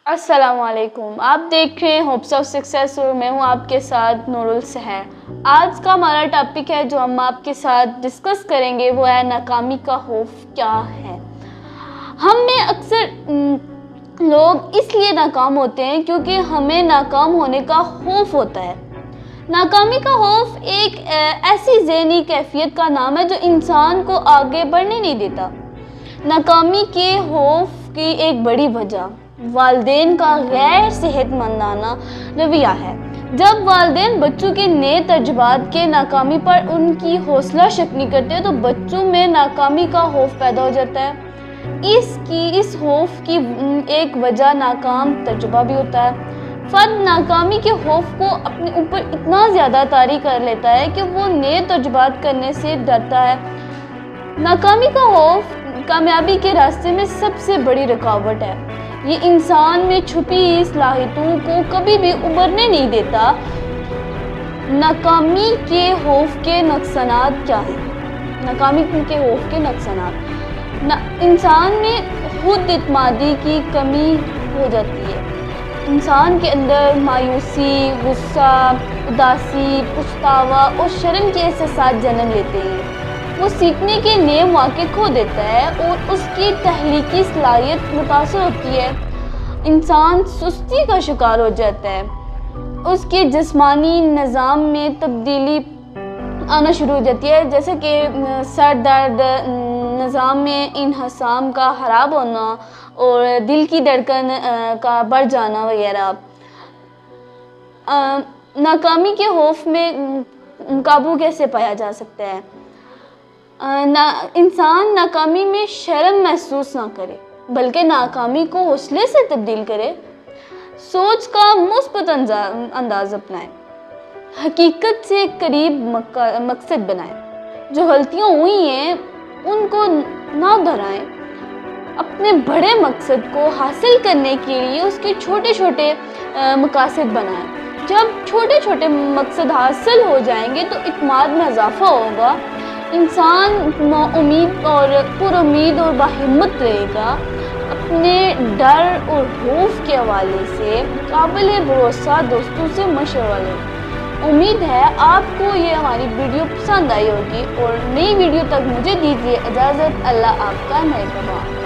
السلام علیکم، آپ دیکھ رہے ہیں ہوپس آف سکسیس اور میں ہوں آپ کے ساتھ نور السحر۔ آج کا ہمارا ٹاپک ہے جو ہم آپ کے ساتھ ڈسکس کریں گے، وہ ہے ناکامی کا خوف کیا ہے۔ ہم میں اکثر لوگ اس لیے ناکام ہوتے ہیں کیونکہ ہمیں ناکام ہونے کا خوف ہوتا ہے۔ ناکامی کا خوف ایک ایسی ذہنی کیفیت کا نام ہے جو انسان کو آگے بڑھنے نہیں دیتا۔ ناکامی کے خوف کی ایک بڑی وجہ والدین کا غیر صحت مندانہ رویہ ہے۔ جب والدین بچوں کے نئے تجربات کے ناکامی پر ان کی حوصلہ شکنی کرتے ہیں تو بچوں میں ناکامی کا خوف پیدا ہو جاتا ہے۔ اس خوف کی ایک وجہ ناکام تجربہ بھی ہوتا ہے۔ فرد ناکامی کے خوف کو اپنے اوپر اتنا زیادہ طاری کر لیتا ہے کہ وہ نئے تجربات کرنے سے ڈرتا ہے۔ ناکامی کا خوف کامیابی کے راستے میں سب سے بڑی رکاوٹ ہے۔ یہ انسان میں چھپی صلاحیتوں کو کبھی بھی ابھرنے نہیں دیتا۔ ناکامی کے خوف کے نقصانات کیا ہیں؟ ناکامی کے خوف کے نقصانات: انسان میں خود اعتمادی کی کمی ہو جاتی ہے۔ انسان کے اندر مایوسی، غصہ، اداسی، پچھتاوا اور شرم کے احساسات جنم لیتے ہیں۔ وہ سیکھنے کے نئے مواقع کھو دیتا ہے اور اس کی تخلیقی صلاحیت متاثر ہوتی ہے۔ انسان سستی کا شکار ہو جاتا ہے۔ اس کے جسمانی نظام میں تبدیلی آنا شروع ہو جاتی ہے، جیسے کہ سر درد، نظام میں انہضام کا خراب ہونا اور دل کی دھڑکن کا بڑھ جانا وغیرہ۔ ناکامی کے خوف میں قابو کیسے پایا جا سکتا ہے؟ انسان ناکامی میں شرم محسوس نہ کرے بلکہ ناکامی کو حوصلے سے تبدیل کرے۔ سوچ کا مثبت انداز اپنائے، حقیقت سے قریب مقصد بنائے۔ جو غلطیاں ہوئی ہیں ان کو نہ دہرائیں۔ اپنے بڑے مقصد کو حاصل کرنے کے لیے اس کے چھوٹے چھوٹے مقاصد بنائیں۔ جب چھوٹے چھوٹے مقصد حاصل ہو جائیں گے تو اعتماد میں اضافہ ہوگا۔ انسان امید اور پر امید اور باہمت رہے گا۔ اپنے ڈر اور خوف کے حوالے سے قابل بھروسہ دوستوں سے مشورہ لیں۔ امید ہے آپ کو یہ ہماری ویڈیو پسند آئی ہوگی اور نئی ویڈیو تک مجھے دیجیے اجازت۔ اللہ آپ کا نگہبان۔